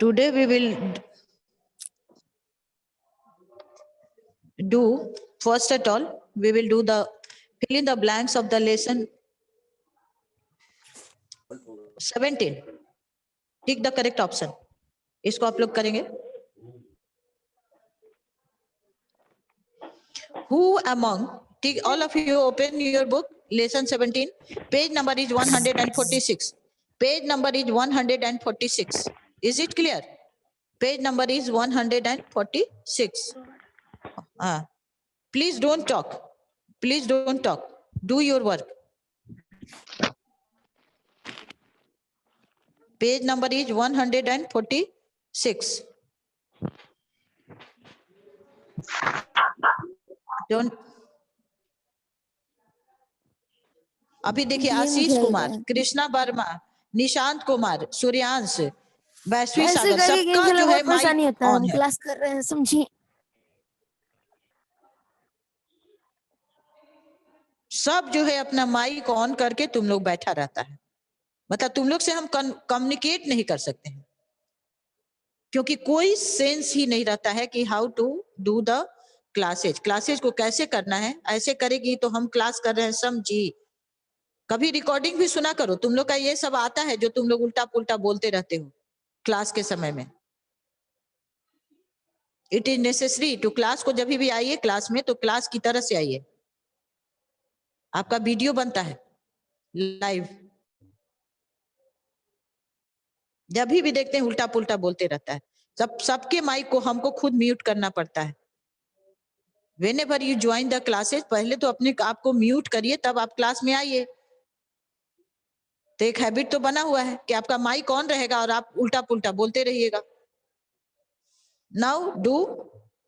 Today we will do, first at all, we will do the fill in the blanks of the lesson 17. Tick the correct option. इसको आप लोग करेंगे. Who among, all of you open your book, lesson 17, page number is 146. Page number is 146. Is it clear? Page number is 146. Please don't talk. Please don't talk. Do your work. Page number is 146. Don't. अभी देखिए आशीष कुमार, कृष्णा वर्मा, निशांत कुमार, सूर्यांश, वैश्वी सागर, सबका जो है mic on है. Class कर रहे हैं, समझिए. सब जो है अपना माइक ऑन करके तुम लोग बैठा रहता है. मतलब तुम लोग से हम कम्युनिकेट नहीं कर सकते हैं, क्योंकि कोई सेंस ही नहीं रहता है कि how to do the classes को कैसे करना है. ऐसे करेगी तो हम क्लास कर रहे हैं समझी. कभी रिकॉर्डिंग भी सुना करो. तुम लोग का ये सब आता है जो तुम लोग उल्टा पुल्टा बोलते रहते हो क्लास के समय में. It is necessary to class को जब भी आइए क्लास में तो क्लास की तरह से आइए. आपका वीडियो बनता है लाइव. जब भी देखते हैं उल्टा पुल्टा बोलते रहता है. सबके माइक को हमको खुद म्यूट करना पड़ता है. Whenever you join the classes, पहले तो अपने आप को म्यूट करिए तब आप क्लास में आइए. तो एक हैबिट तो बना हुआ है कि आपका माइक ऑन रहेगा और आप उल्टा पुल्टा बोलते रहिएगा. Now do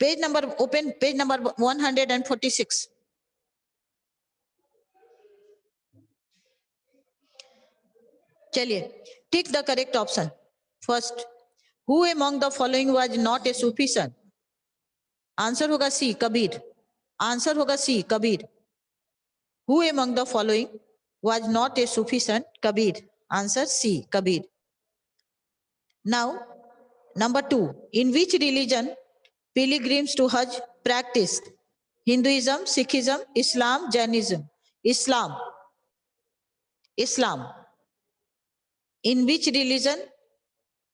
page number, open page number 146. चलिए, tick the correct option. First, who among the following was not a Sufi saint? Answer होगा सी, कबीर. आंसर होगा C, Kabir. Who among the following was not a Sufi son? Kabir. Answer C, Kabir. Now, number 2. In which religion pilgrims to Hajj practiced? Hinduism, Sikhism, Islam, Jainism. Islam. Islam. In which religion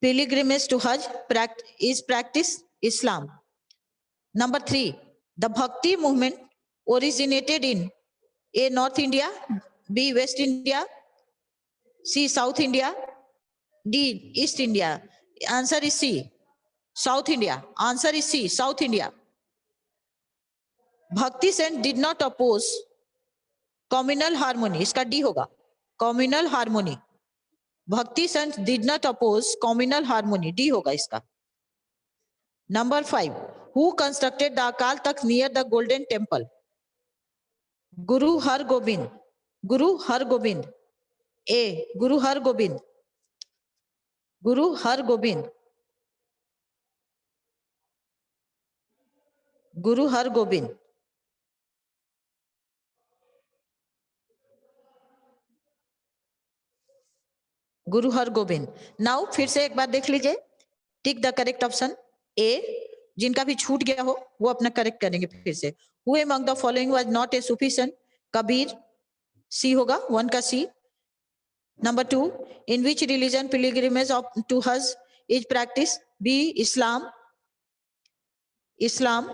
pilgrimage to Hajj is practiced? Islam. Number 3. The Bhakti movement originated in A, North India, B, West India, C, South India, D, East India. Answer is C, South India. Answer is C, South India. Bhakti Sen did not oppose communal harmony. इसका D होगा, communal harmony. Bhakti Sen did not oppose communal harmony. D होगा इसका. Number 5. Who constructed the Akal Takht near the Golden Temple? Guru Har Gobind. Guru Har Gobind. A, Guru Har Gobind. Guru Har Gobind. Guru Har Gobind. Guru her Govind. Now फिर से एक बार देख लीजिए. Tick the correct option. A, जिनका भी छूट गया हो वो अपना करेक्ट करेंगे फिर से. Who among the following was not a Sufi saint? Kabir. C होगा, 1 का सी. Number 2, in which religion pilgrimage to Hajj is practiced? B, Islam. Islam.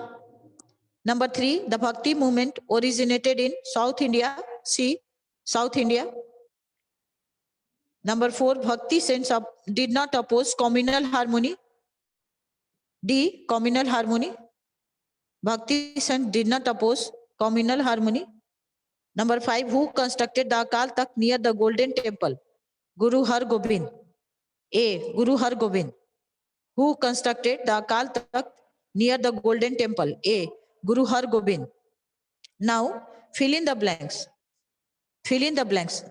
Number 3, the Bhakti movement originated in South India. C, South India. Number 4, Bhakti saints did not oppose communal harmony. D, communal harmony. Bhakti saints did not oppose communal harmony. Number 5, who constructed the Akal Takht near the Golden Temple? Guru Har Gobind. A, Guru Har Gobind. Who constructed the Akal Takht near the Golden Temple? A, Guru Har Gobind. Now, fill in the blanks. Fill in the blanks.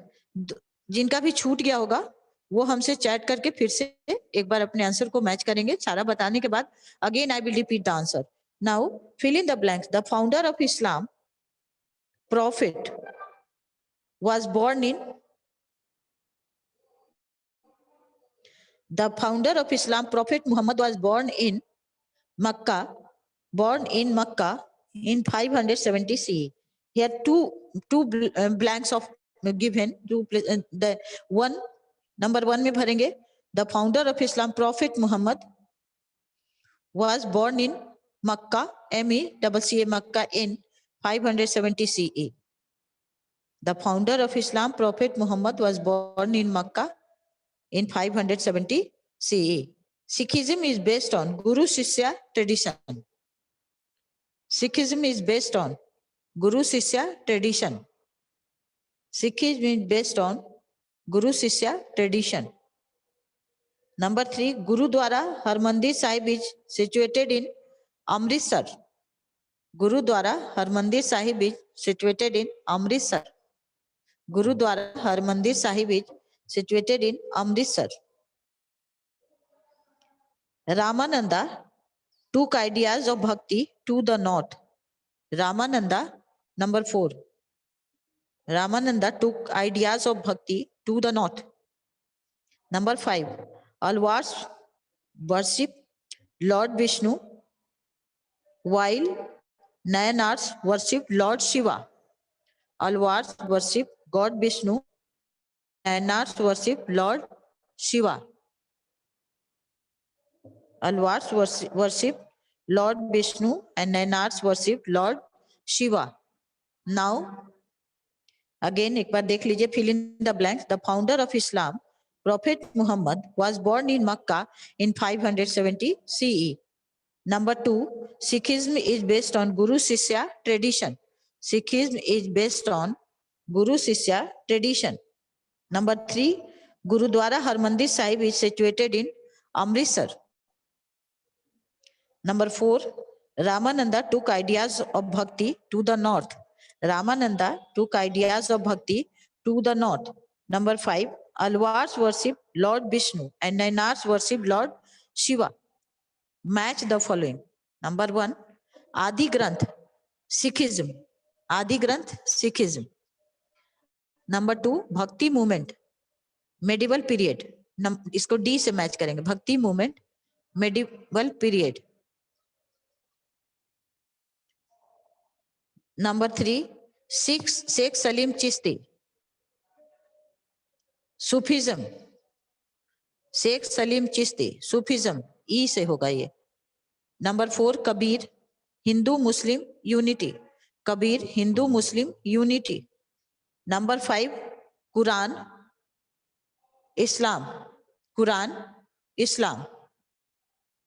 जिनका भी छूट गया होगा वो हमसे chat करके फिर से एक बार अपने आंसर को मैच करेंगे. सारा बताने के बाद again I will repeat the answer. Now fill in the blanks. The founder of Islam, prophet, was born in The founder of Islam, Prophet Muhammad, was born in Makkah in 570 CE. Here two blanks of given. The one number one में भरेंगे. The founder of Islam, Prophet Muhammad, was born in Makkah, MECCA, Makkah, in 570 CE. The founder of Islam, Prophet Muhammad, was born in Makkah in 570 CE. Sikhism is based on Guru Shishya tradition. Sikhism is based on Guru Shishya tradition. Sikhism is based on Guru Shishya tradition. Number 3, Gurudwara Harmandir Sahib is situated in Amritsar. Gurudwara Harmandir Sahib is situated in Amritsar. Gurudwara Harmandir Sahib is situated in Amritsar. Ramananda took ideas of bhakti to the north. Ramananda, number 4. Ramananda took ideas of bhakti to the north. Number 5. Alwars worship Lord Vishnu while Nayanars worship Lord Shiva. Alwars worship God Vishnu, Nayanars worship Lord Shiva. Alwars worship Lord Vishnu and Nayanars worship Lord Shiva. Now, again, एक बार देख लीजिए, fill in the blanks. The founder of Islam, Prophet Muhammad, was born in Makkah in 570 CE. Number 2, Sikhism is based on Guru Shishya tradition. Sikhism is based on Guru Shishya tradition. Number 3, Gurudwara Harmandir Sahib is situated in Amritsar. Number 4, Ramananda took ideas of bhakti to the north. Ramananda took ideas of bhakti to the north. Number 5, Alwars worship Lord Vishnu and Nayanars worship Lord Shiva. Match the following. Number 1, Adi Granth, Sikhism. Adi Granth, Sikhism. Number 2, Bhakti movement, medieval period. इसको D से match करेंगे. Bhakti movement, medieval period. Number 3, Sheikh Salim Chishti, Sufism. Sheikh Salim Chishti, Sufism. E से होगा ये. Number 4, Kabir, Hindu Muslim unity. Kabir, Hindu Muslim unity. Number 5, Quran, Islam. Quran, Islam.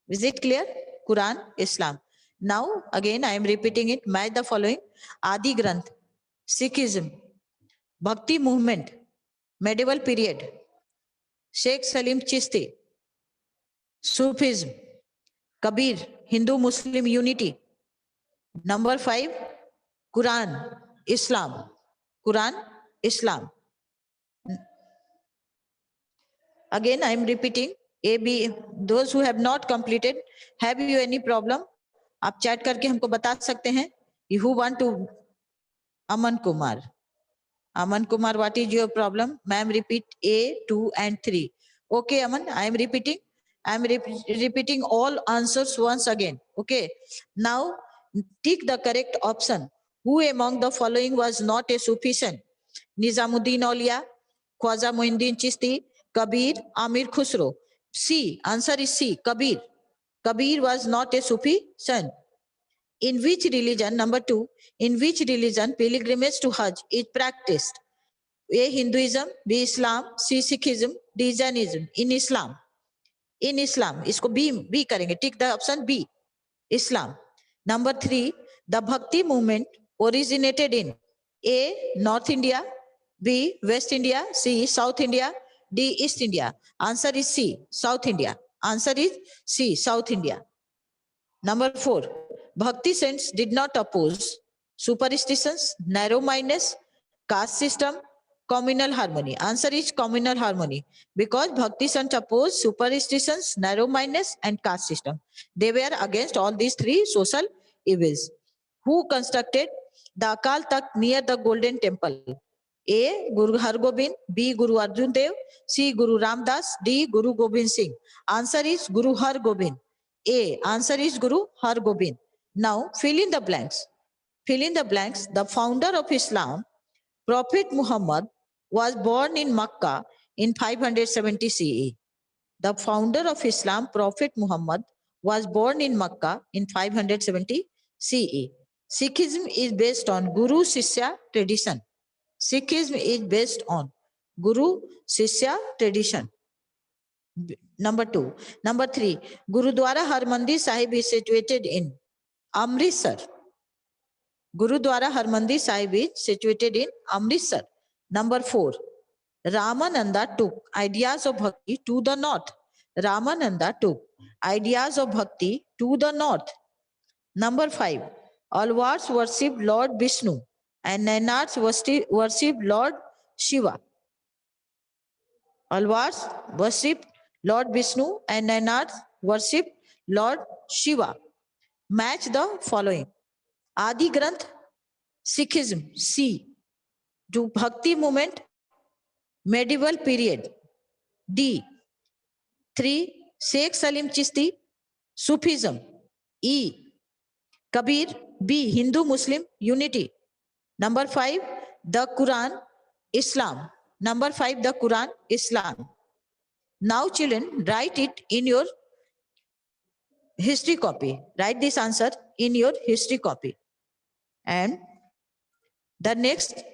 Is it clear? Quran, Islam. Now, again, I am repeating it. Match the following. Adi Granth, Sikhism. Bhakti movement, medieval period. Sheikh Salim Chishti, Sufism. Kabir, Hindu Muslim unity. Number 5, Quran, Islam. Quran, Islam. Again, I am repeating. A, B, those who have not completed, have you any problem? आप chat करके हमको बता सकते हैं. Who want to? Aman Kumar. Aman Kumar, what is your problem? Ma'am, repeat A, 2 and 3. Okay, Aman, I am repeating. I am repeating all answers once again. Okay. Now, tick the correct option. Who among the following was not a Sufi saint? Nizamuddin Aulia, Khwaja Muhyiddin Chishti, Kabir, Amir Khusro. C. Answer is C. Kabir. Kabir was not a Sufi saint. In which religion, number 2, in which religion pilgrimage to Hajj is practiced? A. Hinduism, B. Islam, C. Sikhism, D. Jainism. In Islam. In Islam. इसको B करेंगे. Tick the option B. Islam. Number 3, the Bhakti movement originated in A. North India, B. West India, C. South India, D. East India. Answer is C. South India. Answer is C. South India. Number 4, Bhakti saints did not oppose superstitions, narrow-mindedness, caste system, communal harmony. Answer is communal harmony. Because Bhakti saints opposed superstitions, narrow-mindedness and caste system. They were against all these 3 social evils. Who constructed the Akal Takht near the Golden Temple? A. Guru Hargobind, B. Guru Arjun Dev, C. Guru Ramdas, D. Guru Gobind Singh. Answer is Guru Hargobind. A. Answer is Guru Hargobind. Now fill in the blanks. Fill in the blanks. The founder of Islam, Prophet Muhammad, was born in Makkah in 570 CE. The founder of Islam, Prophet Muhammad, was born in Makkah in 570 CE. Sikhism is based on Guru Shishya tradition. Sikhism is based on Guru Shishya tradition. Number 2. Number 3. Gurudwara Harmandir Sahib is situated in Amritsar. Gurudwara Harmandir Sahib is situated in Amritsar. Number 4. Ramananda took ideas of bhakti to the north. Ramananda took ideas of bhakti to the north. Number 5. Alwars worshipped Lord Vishnu and Nainars worshipped Lord Shiva. Alwars worshipped Lord Vishnu and Nainars worshipped Lord Shiva. Match the following. Adi Granth, Sikhism, C. To Bhakti movement, medieval period, D. 3. Sheikh Salim Chishti, Sufism, E. Kabir, B. Hindu Muslim unity. Number 5. The Quran, Islam. Number 5. The Quran, Islam. Now children, write it in your history copy. Write this answer in your history copy. And the next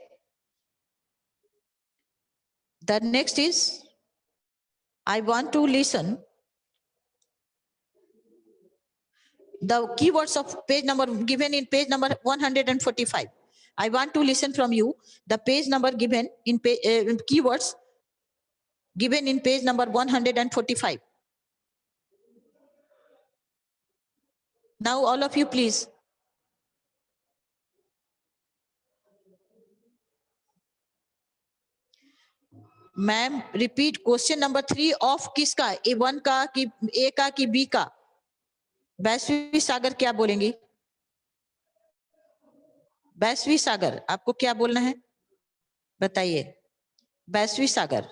is, I want to listen the keywords of page number given in page number 145. I want to listen from you the page number given in keywords given in page number 145. Now all of you please. Ma'am, repeat question number 3 of किसका? A1 का कि A का कि B का? वैश्वी सागर क्या बोलेंगी? वैश्वी सागर आपको क्या बोलना है? बताइए. वैश्वी सागर,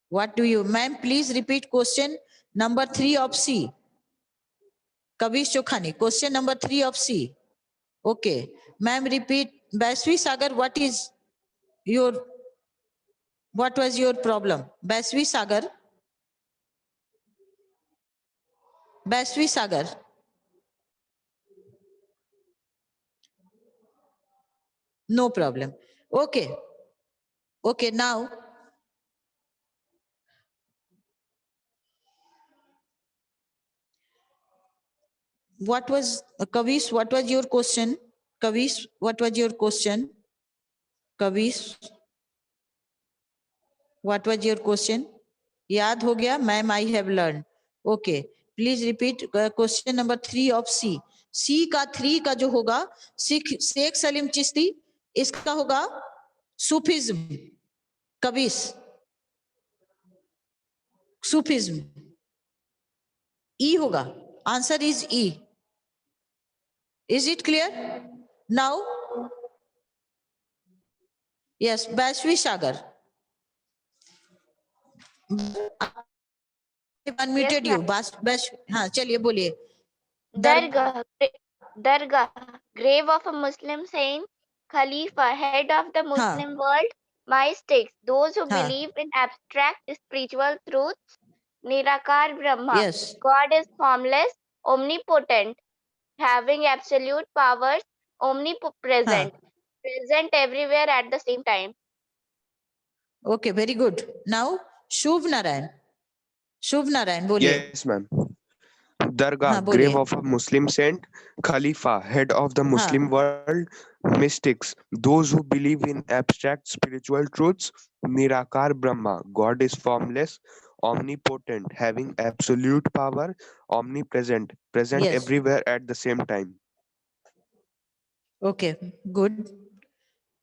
what do you? Ma'am, please repeat question number 3 of C. Kavish Chokhani, question number 3 of C. Okay. Ma'am, repeat. Vashvi Sagar, what was your problem? Vashvi Sagar. Vashvi Sagar. No problem. Okay. Okay, now. What was, Kavish, what was your question? Kavish, what was your question? Kavish, what was your question? याद हो गया? Ma'am, I have learned. Okay. Please repeat question number 3 of C. C का 3 का जो होगा शेख सलीम चिश्ती, इसका होगा Sufism. कबीस, Sufism. E होगा. Answer is E. Is it clear? Now, yes, Vashvi Sagar. Unmuted you. हाँ चलिए बोलिए. Dargah, grave of a Muslim saint, Khalifa, head of the Muslim world, mystics, those who believe in abstract spiritual truths, Nirakar Brahma, Yes. God is formless, omnipotent, having absolute powers, omnipresent, present everywhere at the same time. Okay, very good. Now, Shubh Narayan. Shubh Narayan, बोलिए. Yes, ma'am. Dargah, grave of a Muslim saint, Khalifa, head of the Muslim world, mystics, those who believe in abstract spiritual truths, Nirakar Brahma, God is formless, omnipotent, having absolute power, omnipresent, present everywhere at the same time. Okay, good.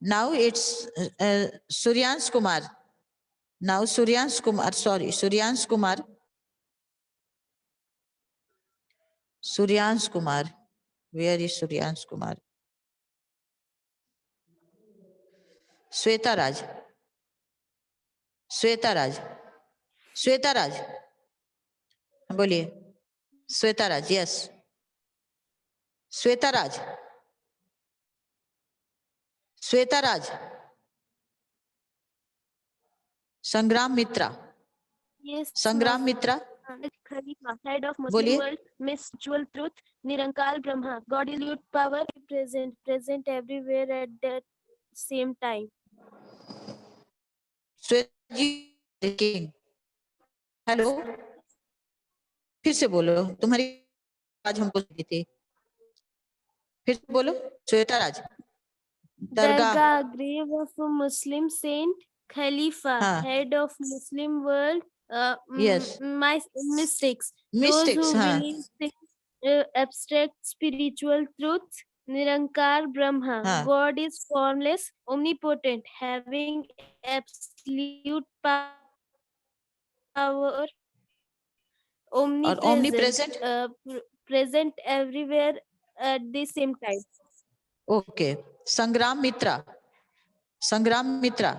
Now it's Suryansh Kumar. Now Suryansh Kumar, sorry, Suryansh Kumar. Suryansh Kumar. Where is Suryansh Kumar? Sweta Raj. Sweta Raj. Sweta Raj. बोलिए. Sweta Raj, yes. Sweta Raj. Sweta Raj. Sangram Mitra. Yes, Sangram ma'am. Mitra. Khalifa, head of Muslim बोलिए. world, spiritual truth, Nirankar Brahma, God is absolute power, present everywhere at the same time. Sweta ji speaking. Hello. फिर से बोलो. तुम्हारी आज हमको सुनी थी. फिर से बोलो. श्वेता राज. Dargah, grave of a Muslim saint, Khalifa, हाँ. head of Muslim world, Yes. my mistakes. Mystics, Those who हाँ. believe in abstract spiritual truths, Nirankar Brahma, हाँ. God is formless, omnipotent, having absolute power, और omnipresent, omnipresent. present everywhere at the same time. Okay. संग्राम मित्रा. संग्राम मित्रा.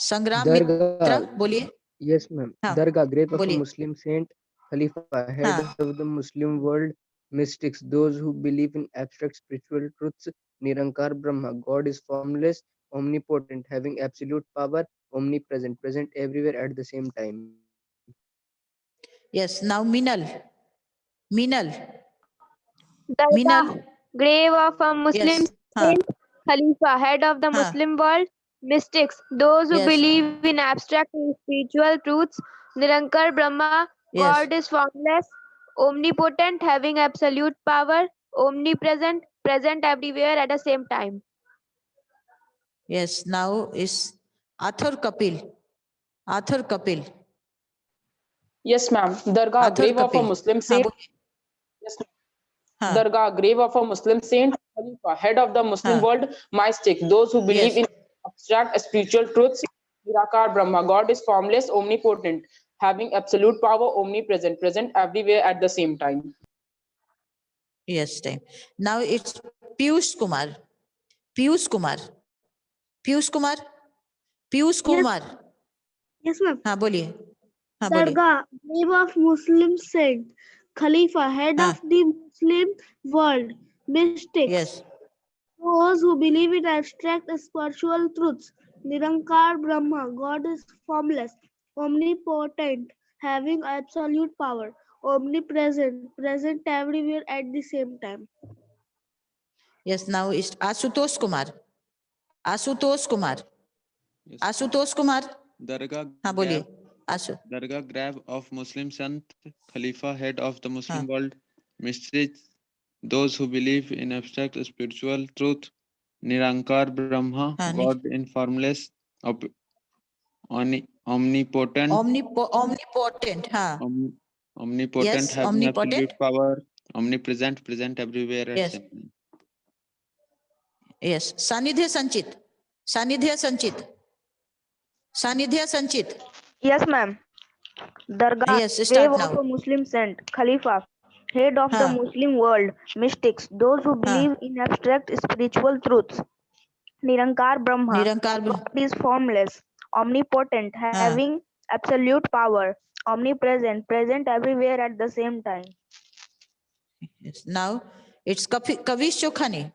संग्राम मित्रा बोलिए. Yes, ma'am. हाँ. Dargah, grave of a बोलिए. Muslim saint, Khalifa, head हाँ. of the Muslim world, mystics, those who believe in abstract spiritual truths, Nirankar Brahma, God is formless, omnipotent, having absolute power, omnipresent, present everywhere at the same time. Yes. Now Minal. Minal. Dargah, Minal. grave of a Muslim Yes. हाँ. saint, Khalifa, head of the हाँ. Muslim world, mystics, those who Yes. believe in abstract and spiritual truths, Nirankar Brahma, Yes. God is formless, omnipotent, having absolute power, omnipresent, present everywhere at the same time. Yes. Now is Athar Kapil. Athar Kapil. Yes, ma'am. Dargah, Athar grave of a Kapil. Muslim हाँ saint. बोलिए. Yes, ma'am. हाँ. Dargah, grave of a Muslim saint, Khalifa, head of the Muslim हाँ. world, mystic, those who believe Yes. in abstract spiritual truths, Nirakar Brahma, God is formless, omnipotent, having absolute power, omnipresent, present everywhere at the same time. Yes. Time. Now it's Piyush Kumar. Piyush Kumar. Piyush Kumar. Piyush Kumar. Yes, ma'am. हाँ बोलिए. हाँ बोलिए. Dargah, grave of Muslim saint, Khalifa, head हाँ. of the Muslim world, mystics, Yes. those who believe in abstract spiritual truths, Nirankar Brahma, God is formless, omnipotent, having absolute power, omnipresent, present everywhere at the same time. Yes. Now it's Asutosh Kumar. Asutosh Kumar. Yes. Asutosh Kumar. Dargah हाँ बोलिए. grave, Ashu. Dargah grave of Muslim Sant, Khalifa, head of the Muslim हाँ. world, mystics, those who believe in abstract spiritual truth, Nirankar Brahma, हाँ. God in formless, omnipotent, Omnipotent. हाँ. omnipotent, Yes. having Omnipotent. absolute power, omnipresent, present everywhere at Yes. same time. Yes. Sanidhya Sanchit. Sanidhya Sanchit. Sanidhya Sanchit. Yes, ma'am. Dargah, Yes. grave Start of now. a Muslim saint, Khalifa, head of the हाँ. Muslim world, mystics, those who believe हाँ. in abstract spiritual truths, Nirankar Brahma, Nirankar. God is formless, omnipotent, हाँ. having absolute power, omnipresent, present everywhere at the same time. Yes. Now it's Kavish Chokhani.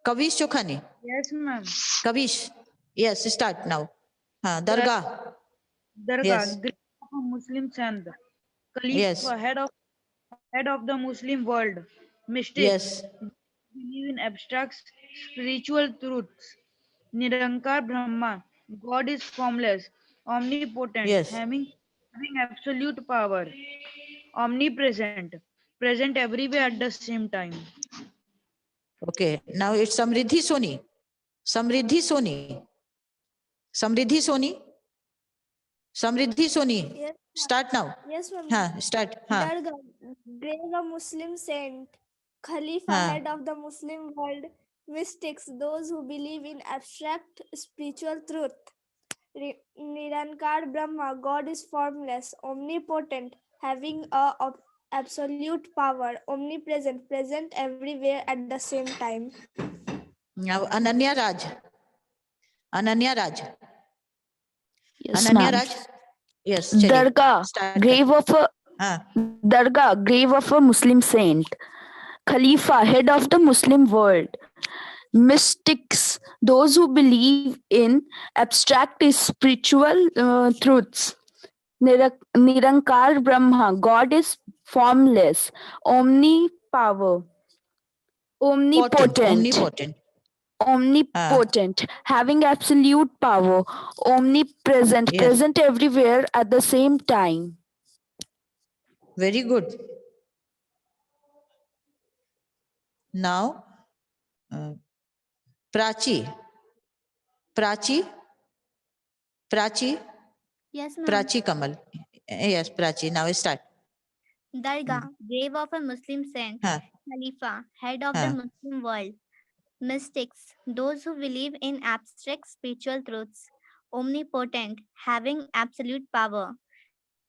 Kavish Chokhani. Yes, ma'am. Kavish. Yes. Start now. हाँ. Dargah. Dargah, Yes. grave of a Muslim saint, Khalifa, Yes. head of the Muslim world, mystics, Yes. believe in abstract spiritual truths. Nirankar Brahma, God is formless, omnipotent, Yes. having absolute power, omnipresent, present everywhere at the same time. Okay. Now it's Samriddhi Soni. Samriddhi Soni. Samriddhi Soni. Samriddhi Soni. Yes, Start now. yes, ma'am. हाँ. Start. हाँ. Dargah, grave of Muslim saint, Khalifa, हाँ. head of the Muslim world, mystics, those who believe in abstract spiritual truth. Nirankar Brahma, God is formless, omnipotent, having absolute power, omnipresent, present everywhere at the same time. Now Ananya Raj. Ananya Raj. Yes, Ananya ma'am. Raj. Yes, चलिए Dargah, start grave of a हाँ Dargah, grave of a Muslim saint. Khalifa, head of the Muslim world. Mystics, those who believe in abstract spiritual truths. Nirankar Brahma, God is formless, omnipotent, omnipotent omnipotent, having absolute power, omnipresent, yes present everywhere at the same time. very good. Now Prachi Yes, ma'am. Prachi Kamal. Yes, Prachi. Now start. Dargah, grave of a Muslim saint. हाँ Khalifa, head of the हाँ Muslim world. Mystics, those who believe in abstract spiritual truths. Omnipotent, having absolute power.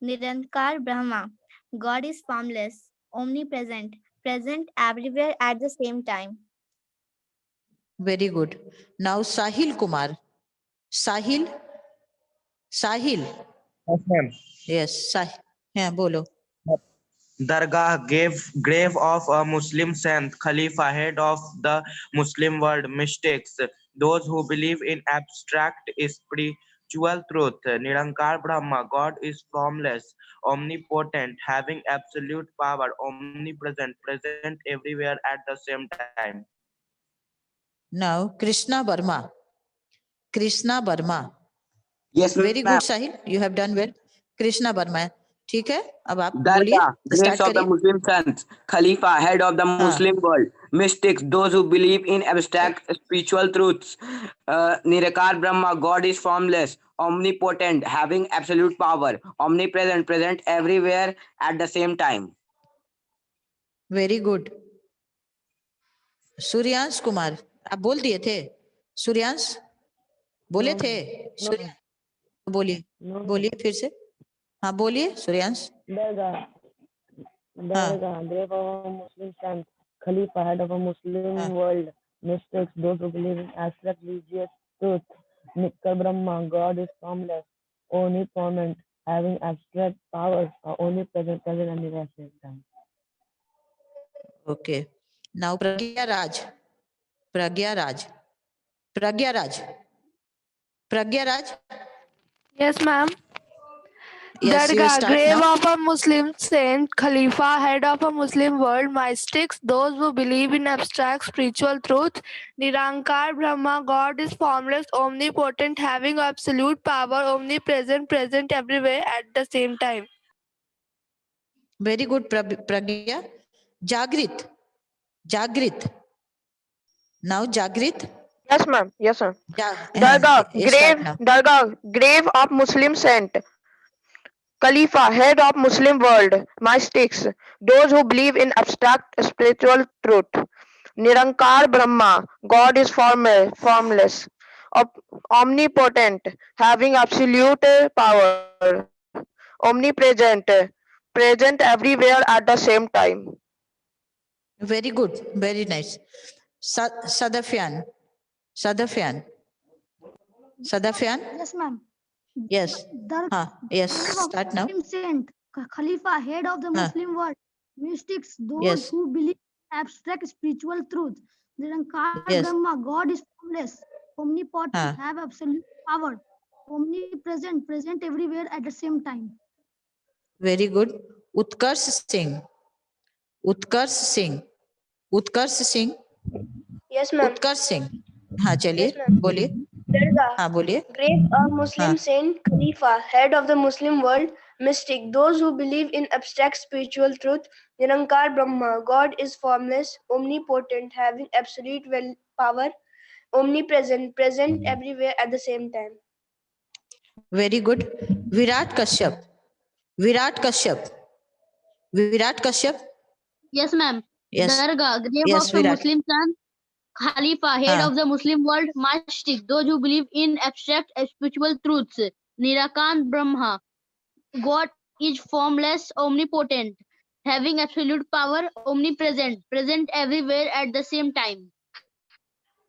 Nirankar Brahma, God is formless, omnipresent, present everywhere at the same time. very good. Now Sahil Kumar. Sahil. Yes, ma'am. Yes, Sahil. हाँ बोलो. Dargah, grave of a Muslim saint, Khalifa, head of the Muslim world. Mystics, those who believe in abstract spiritual truth. Nirankar Brahma, God is formless, omnipotent, having absolute power, omnipresent, present everywhere at the same time. Now Krishna Verma. Yes, Very ma'am. good Sahil. You have done well. Krishna Verma. ठीक है अब आप बोलिए Dargah, graves start of the करिए. Muslim saints, Khalifa, head of the हाँ Muslim world, mystics, those who believe in abstract spiritual truths. Nirakar Brahma, God is formless, omnipotent, having absolute power, omnipresent, present everywhere at the same time. Very good. Suryansh Kumar आप बोल दिए थे. सूर्यांश बोले थे. सूर्यांश बोलिए बोलिए फिर से. हाँ बोलिए Suryansh. Dargah, grave of a Muslim saint. Khalifa, head of a Muslim हाँ world. Mystics, those who believe in abstract religious truth. Nikkar Brahma, God is formless, omnipotent, having abstract powers, omnipresent, present, and at the same time. Okay. Now Pragya Raj. Yes, ma'am. Yes, you Dargah, start grave now. of a Muslim saint, Khalifa, head of a Muslim world, mystics, those who believe in abstract spiritual truth, Nirankar Brahma, God is formless, omnipotent, having absolute power, omnipresent, present everywhere at the same time. Very good Pragya. Jagrit. Now Jagrit. Yes, ma'am. Yes, sir. Start now. Dargah, grave of Muslim saint. Khalifa, head of Muslim world. Mystics, those who believe in abstract spiritual truth. Nirankar Brahma, God is formless, omnipotent, having absolute power, omnipresent, present everywhere at the same time. Very good. Very nice. Sadafian. Yes, ma'am. Yes. Yes. Start now. Muslim saint, Khalifa, head of the Muslim world. Mystics, those Yes. who believe in abstract spiritual truth. Nirankar Yes. Brahma, God is formless, omnipotent, have absolute power, omnipresent, present everywhere at the same time. Very good. Utkarsh Singh. Yes, ma'am. उत्कर्ष सिंह. हाँ चलिए Yes, ma'am. बोलिए. Dargah, हाँ बोलिए. grave of Muslim saint Khalifa, head of the Muslim world, mystic, those who believe in abstract spiritual truth. Nirankar Brahma, God is formless, omnipotent, having absolute power, omnipresent, present everywhere at the same time. Very good. Virat Kashyap. Yes, ma'am. Yes. Dargah, grave Yes, of a Virat. Muslim saint. Khalifa, head of the Muslim world, mystic, those who believe in abstract spiritual truths. Nirakan Brahma, God is formless, omnipotent, having absolute power, omnipresent, present everywhere at the same time.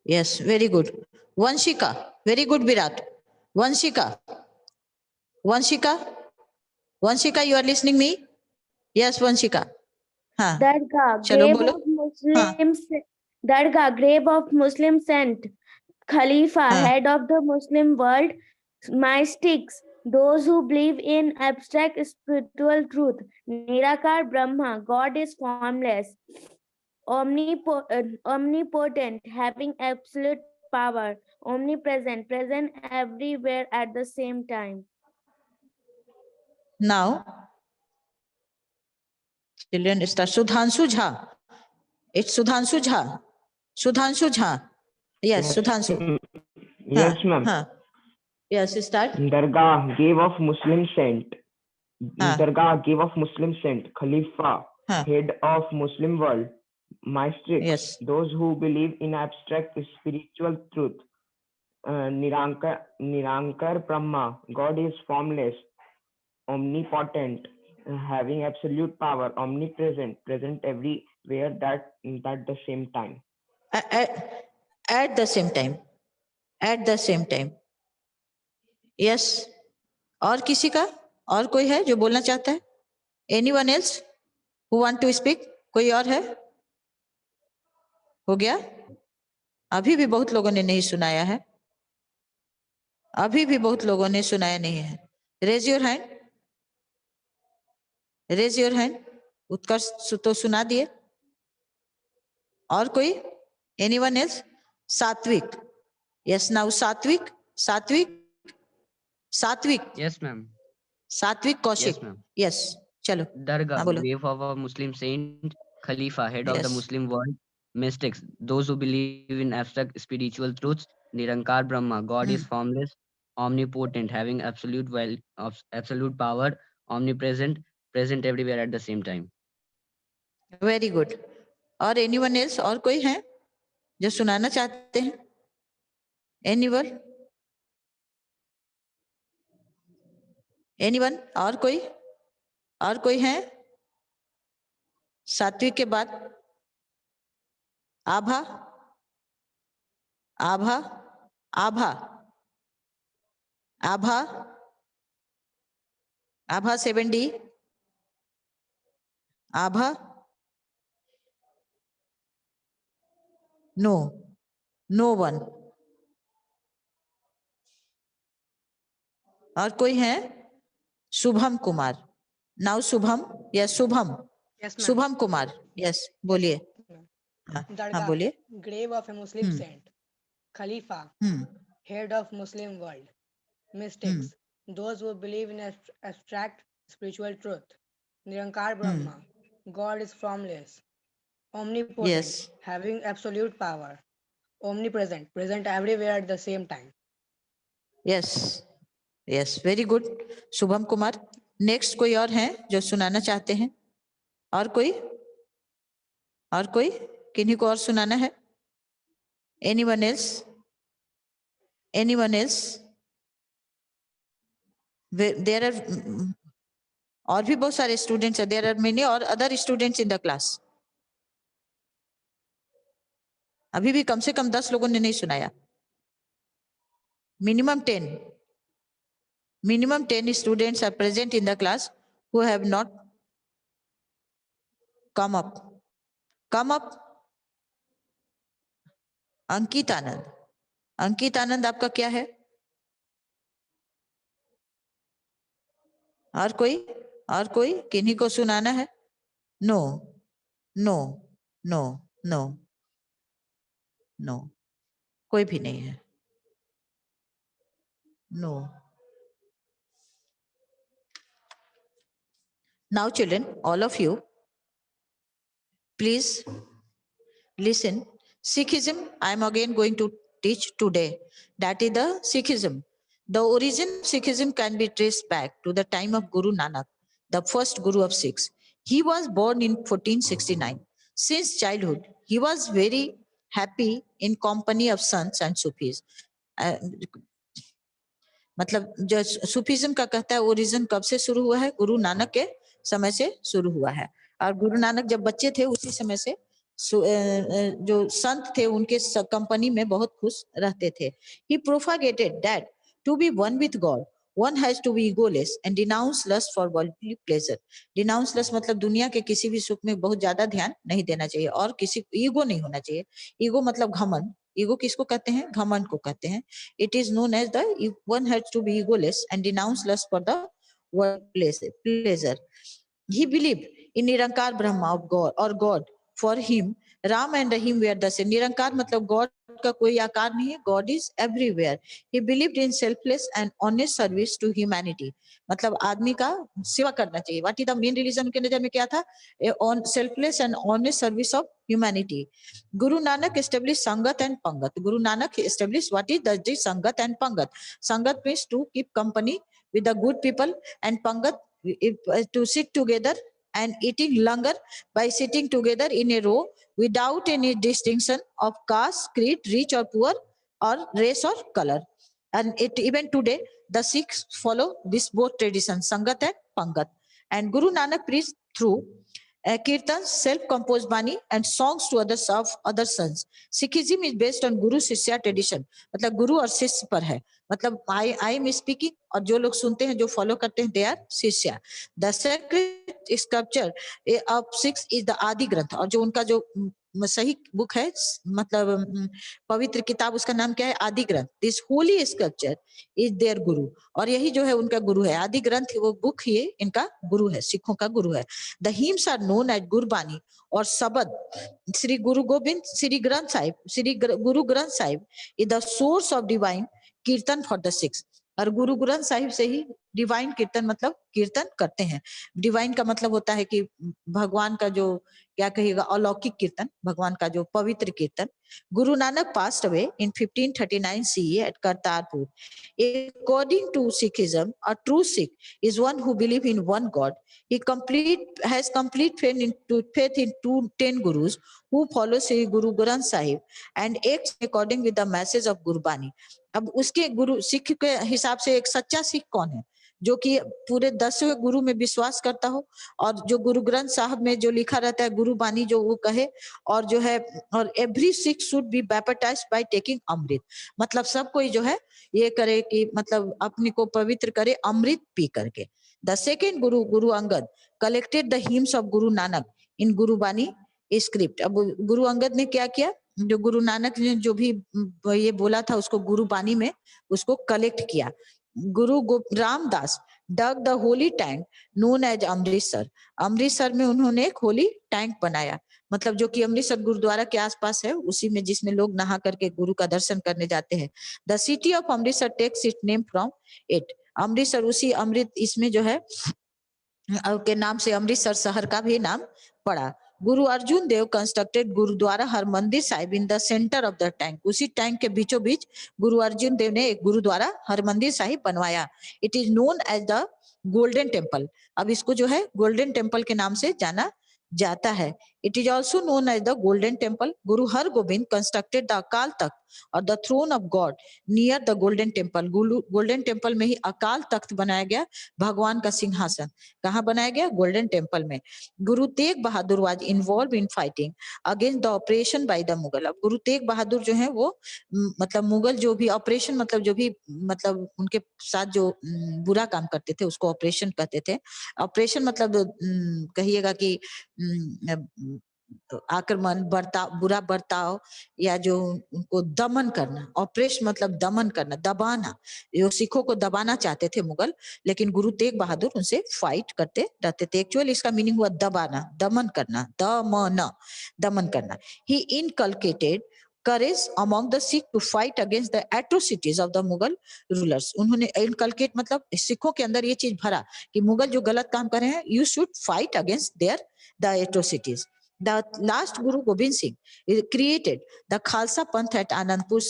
Yes, very good. Vanshika, very good, Virat. Vanshika, Vanshika, Vanshika, you are listening me? Yes, Vanshika. हाँ, Dargah, चलो grave बोलो. of Muslims. Dargah, grave of Muslim saint. Khalifa, head of the Muslim world. Mystics, those who believe in abstract spiritual truth. Nirakar Brahma, God is formless, omnipotent, having absolute power, omnipresent, present everywhere at the same time. Now, children start. Sudhanshu Jha. It's Sudhanshu Jha. Sudhanshu Jha. Yes, Sudhanshu. Yes, ma'am. Yes, start. Dargah, grave of Muslim saint. Dargah, grave of Muslim saint. Khalifa, head of Muslim world. Mystics, those who believe in abstract spiritual truth. Nirankar Brahma, God is formless, omnipotent, having absolute power, omnipresent, present everywhere at the same time. At the same time. At the same time. Yes. और किसी का? और कोई है जो बोलना चाहता है? Anyone else who want to speak? कोई और है? हो गया? अभी भी बहुत लोगों ने नहीं सुनाया है. अभी भी बहुत लोगों ने सुनाया नहीं है. Raise your hand. Raise your hand. उत्कर्ष तो सुना दिए. और कोई? Anyone else? Satvik. Yes, now Satvik. Satvik. Yes, ma'am. Satvik Kaushik. Yes, ma'am. Yes. चलो. Dargah, बोलो. grave of a Muslim saint. Khalifa, head of the Yes. Muslim world. Mystics, those who believe in abstract spiritual truths. Nirankar Brahma, God is formless, omnipotent, having absolute power, omnipresent, present everywhere at the same time. Very good. और anyone else? और कोई है जो सुनाना चाहते हैं? Anyone? Anyone? और कोई? और कोई है? सात्विक के बाद आभा, आभा, आभा, आभा, आभा 7D, आभा, no, no one. और कोई है? Shubham Kumar. Now Shubham. Yes Shubham. Shubham Kumar. Yes बोलिए. हाँ बोलिए. Grave of a Muslim saint. Khalifa, head of Muslim world. Mystics, those who believe in abstract spiritual truth. Nirankar Brahma, God is formless, omnipotent, having absolute power, omnipresent, present everywhere at the same time. Yes, yes, very good. Shubham Kumar. Next कोई और है जो सुनाना चाहते हैं? और कोई? और कोई? किन्हीं को और सुनाना है? Anyone else? Anyone else? There are और भी बहुत सारे स्टूडेंट्स हैं. There are many और other students in the class. अभी भी कम से कम 10 लोगों ने नहीं सुनाया. Minimum 10. Minimum 10 students are present in the class who have not come up. Come up. Ankit Anand. Ankit Anand आपका क्या है? और कोई? और कोई? किन्हीं को सुनाना है? No, no, no, no, no. कोई भी नहीं है. No. Now children, all of you, please listen. Sikhism, I am again going to teach today. That is the Sikhism. The origin of Sikhism can be traced back to the time of Guru Nanak, the first Guru of Sikhs. He was born in 1469. Since childhood, he was very happy in company of sons and Sufis. मतलब जो Sufism का कहता है origin कब से शुरू हुआ है? गुरु नानक के समय से शुरू हुआ है. और गुरु नानक जब बच्चे थे उसी समय से जो संत थे उनके कंपनी में बहुत खुश रहते थे. He propagated that to be one with God, one has to be egoless and denounce lust for worldly pleasure. Denounce lust मतलब दुनिया के किसी भी सुख में बहुत ज्यादा ध्यान नहीं देना चाहिए और किसी ईगो नहीं होना चाहिए. ईगो मतलब घमंड. ईगो किसको कहते हैं? घमंड को कहते हैं. It is known as the one has to be egoless and denounce lust for the world pleasure. He believed in Nirankar Brahma of God or God. For him, Ram and Rahim were the same. Nirankar मतलब God का कोई आकार नहीं है. God is everywhere. He believed in selfless and honest service to humanity. मतलब आदमी का सेवा करना चाहिए. What is the main religion के नजर में क्या था? On selfless and honest service of humanity. Guru Nanak established Sangat and Pangat. Guru Nanak established what is the Sangat and Pangat. Sangat means to keep company with the good people, and Pangat to sit together and eating langar by sitting together in a row without any distinction of caste, creed, rich or poor, or race or color. And even today, the Sikhs follow this both traditions, Sangat and Pangat. And Guru Nanak preached through kirtans, self-composed bani, and songs to others of other sons. Sikhism is based on Guru Shishya tradition. मतलब गुरु और शिष्य पर है. मतलब I am speaking और जो लोग सुनते हैं जो फॉलो करते हैं they are शिष्य. The sacred scripture of Sikhs is the आदि ग्रंथ. और जो उनका जो सही बुक है मतलब पवित्र किताब उसका नाम क्या है? आदि ग्रंथ. This holy scripture is their guru. और यही जो है उनका गुरु है. आदि ग्रंथ वो बुक ही इनका गुरु है, सिखों का गुरु है. The hymns are known as Gurbani और शबद. श्री गुरु Govind, Shri Granth Sahib, Shri Guru Granth Sahib is the source of divine कीर्तन for the Sikhs. और गुरु ग्रंथ साहिब से ही डिवाइन कीर्तन मतलब कीर्तन करते हैं. डिवाइन का मतलब होता है कि भगवान का जो क्या कहिएगा अलौकिक कीर्तन, भगवान का जो पवित्र कीर्तन. Guru Nanak passed away in 1539 CE at Kartarpur. According to Sikhism, a true Sikh is one who believes in one God. He has complete faith in 10 gurus who follow Sri Guru Granth Sahib and acts according with the message of Gurbani. अब उसके गुरु सिख के हिसाब से एक सच्चा सिख कौन है? जो कि पूरे 10वें गुरु में विश्वास करता हो और जो गुरु ग्रंथ साहब में जो लिखा रहता है गुरु बानी जो वो कहे और जो है और every Sikh should be baptised by taking amrit. मतलब सब कोई जो है ये करे कि मतलब अपने को पवित्र करे अमृत पी करके. The second Guru Guru Angad collected the hymns of Guru Nanak इन गुरु बानी स्क्रिप्ट. अब गुरु अंगद ने क्या किया? जो गुरु नानक ने जो भी ये बोला था उसको गुरु बानी में उसको कलेक्ट किया. गुरु Ramdas dug the holy tank known as Amritsar. Amritsar में उन्होंने एक होली टैंक बनाया. मतलब जो कि अमृतसर गुरुद्वारा के आसपास है उसी में जिसमें लोग नहा करके गुरु का दर्शन करने जाते हैं. The city of Amritsar takes its name from it. Amritsar उसी अमृत इसमें जो है के नाम से अमृतसर शहर का भी नाम पड़ा. Guru Arjun Dev constructed gurdwara Harmandir Sahib in the centre of the tank. उसी टैंक के बीचों बीच गुरु अर्जुन देव ने एक गुरुद्वारा हरमंदिर साहिब बनवाया. It is known as the golden temple. अब इसको जो है गोल्डन टेम्पल के नाम से जाना जाता है. It is also known as the golden temple. Guru Hargobind constructed the Akal Takht और the throne of god near the golden temple. Golden temple में ही अकाल तख्त बनाया गया, भगवान का सिंहासन. कहाँ बनाया गया? गोल्डन टेम्पल में. Guru Tegh Bahadur was involve in fighting against the operation by the Mughal. अब गुरु तेग बहादुर जो है वो मतलब मुगल जो भी ऑपरेशन मतलब जो भी मतलब उनके साथ जो बुरा काम करते थे उसको ऑपरेशन कहते थे. ऑपरेशन मतलब कहिएगा कि आक्रमण, बर्ताव, बुरा बर्ताव या जो उनको दमन करना. ऑपरेशन मतलब दमन करना, दबाना. जो सिखों को दबाना चाहते थे मुगल, लेकिन गुरु तेग बहादुर उनसे फाइट करते रहते थे. एक्चुअली इसका मीनिंग हुआ दबाना, दमन करना, दमन करना. ही inculcated courage among the Sikh to fight against the atrocities of the Mughal rulers. उन्होंने इनकलकेट मतलब सिखों के अंदर ये चीज भरा कि मुगल जो गलत काम कर रहे हैं you should fight against their the atrocities. The last Guru Gobind Singh created the Khalsa Panth at Anandpur,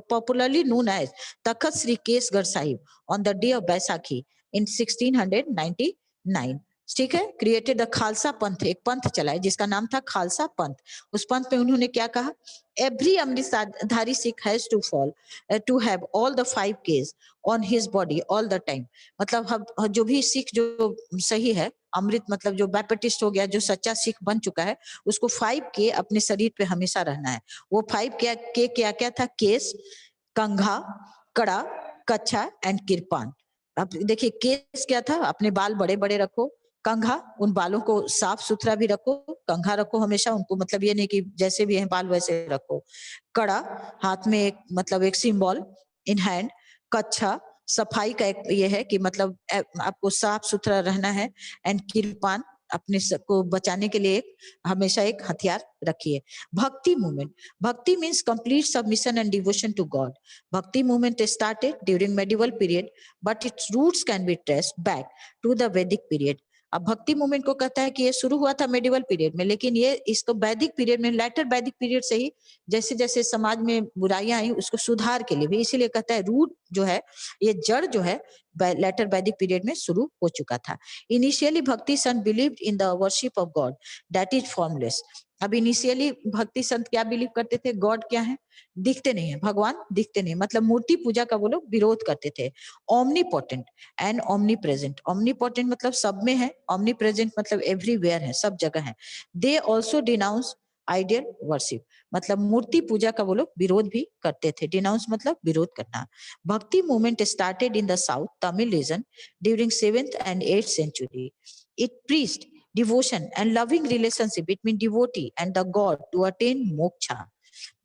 popularly known as Takhat Sri Kesgarh Sahib, on the day of Baisakhi in 1699. ठीक है. Created the Khalsa पंथ. एक पंथ चलाए जिसका नाम था खालसा पंथ. उस पंथ में उन्होंने क्या कहा? Every amritdhari Sikh has to fall to have all the 5 Ks on his body all the time. मतलब जो भी सिख जो सही है अमृत मतलब जो बैप्टिस्ट हो गया, जो सच्चा सिख बन चुका है, उसको 5K अपने शरीर पे हमेशा रहना है। वो 5K क्या क्या था? केस, कंघा, कड़ा, कच्छा एंड किरपान। अब देखिए केस क्या था? अपने बाल बड़े बड़े रखो, कंघा उन बालों को साफ सुथरा भी रखो, कंघा रखो हमेशा उनको, मतलब ये नहीं कि जैसे भी हैं बाल वैसे रखो। कड़ा, हाथ में एक मतलब एक सिंबल इन हैंड। कच्छा, सफाई का एक ये है कि मतलब आपको साफ सुथरा रहना है। एंड किरपान, अपने को बचाने के लिए एक हमेशा एक हथियार रखिए। Bhakti movement, bhakti means complete submission and devotion to god. Bhakti movement started during medieval period, but its roots can be traced back to the Vedic period. अब भक्ति मूवमेंट को कहता है कि ये शुरू हुआ था मेडिवल पीरियड में, लेकिन ये इसको वैदिक पीरियड में, लेटर वैदिक पीरियड से ही जैसे जैसे समाज में बुराइयां आई उसको सुधार के लिए भी, इसीलिए कहता है रूट जो है, ये जड़ जो है लेटर वैदिक पीरियड में शुरू हो चुका था। इनिशियली भक्ति संत believed in the worship of God that is formless. अब इनिशियली भक्ति संत क्या बिलीव करते थे? गॉड क्या है? दिखते नहीं है, भगवान दिखते नहीं, मतलब मूर्ति पूजा का वो लोग विरोध करते थे। Omnipotent and omni present, omnipotent मतलब सब में है, ओमनी प्रेजेंट मतलब एवरीवेयर है, सब जगह है। They also denounce ideal worship, मतलब मूर्ति पूजा का वो लोग विरोध भी करते थे। डिनाउंस मतलब विरोध करना। भक्ति movement started in the south Tamil reason during 7th and 8th century. It preached devotion and loving relationship between devotee and the god to attain moksha.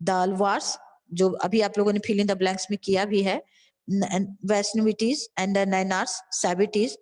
The Alvars, जो अभी आप लोगों ने fill in the blanks में किया भी है, Vaishnavites and the Nainars, Sabbatis,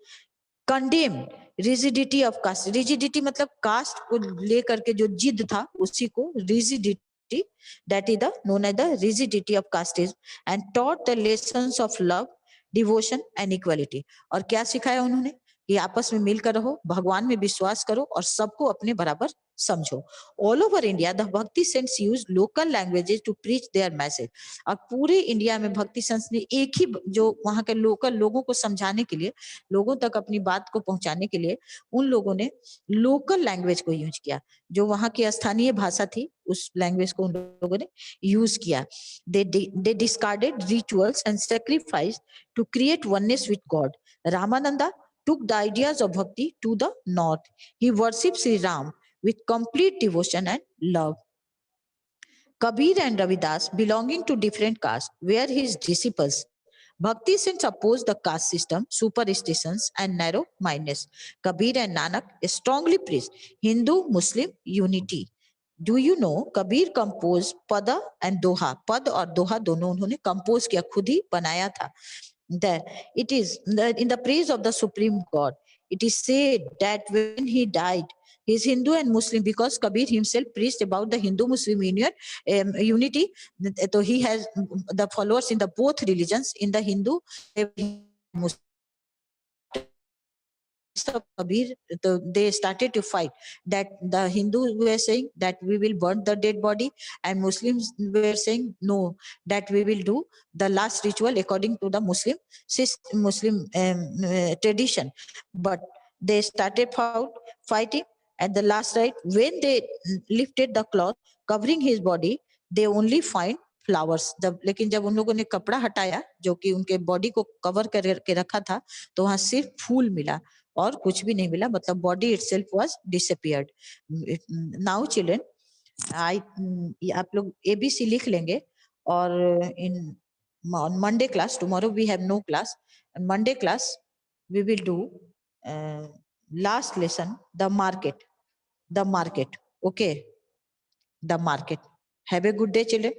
condemned rigidity of caste. Rigidity मतलब caste को लेकर के जो जिद था उसी को rigidity, that is the known as the rigidity of casteism, and taught the lessons of love, devotion and equality. और क्या सिखाया उन्होंने? कि आपस में मिलकर रहो, भगवान में विश्वास करो और सबको अपने बराबर समझो। All over India the bhakti saints use local languages to preach their message. और पूरे इंडिया में भक्ति संत ने एक ही जो वहां के लोकल लोगों को समझाने के लिए, लोगों तक अपनी बात को पहुंचाने के लिए उन लोगों ने लोकल लैंग्वेज को यूज किया, जो वहां की स्थानीय भाषा थी उस लैंग्वेज को उन लोगों ने यूज किया। They discarded rituals and sacrifice to create oneness with God. Ramananda took the ideas of bhakti to the north. He worshipped Sri Ram with complete devotion and love. Kabir and Ravidas, belonging to different castes, were his disciples. Bhakti saints opposed the caste system, superstitions, and narrow-mindedness. Kabir and Nanak strongly preached Hindu-Muslim unity. Do you know Kabir composed Pada and Doha? Pad और दोहा दोनों उन्होंने compose किया, खुद ही बनाया था। That it is in the praise of the Supreme God. It is said that when he died, his Hindu and Muslim, because Kabir himself preached about the Hindu-Muslim unity, so he has the followers in the both religions, in the Hindu Muslim. So Kabir, they started to fight. That the Hindus were saying that we will burn the dead body, and Muslims were saying no, that we will do the last ritual according to the Muslim tradition. But they started fighting. At the last right, when they lifted the cloth covering his body, they only find flowers. जब लेकिन जब उन लोगों ने कपड़ा हटाया जो कि उनके बॉडी को कवर करके रखा था, तो वहां सिर्फ फूल मिला और कुछ भी नहीं मिला, मतलब body itself was disappeared. Now children, आप लोग ABC लिख लेंगे, और in Monday class, tomorrow we have no class, Monday class we will do last lesson, the market, okay, the market. Have a good day children.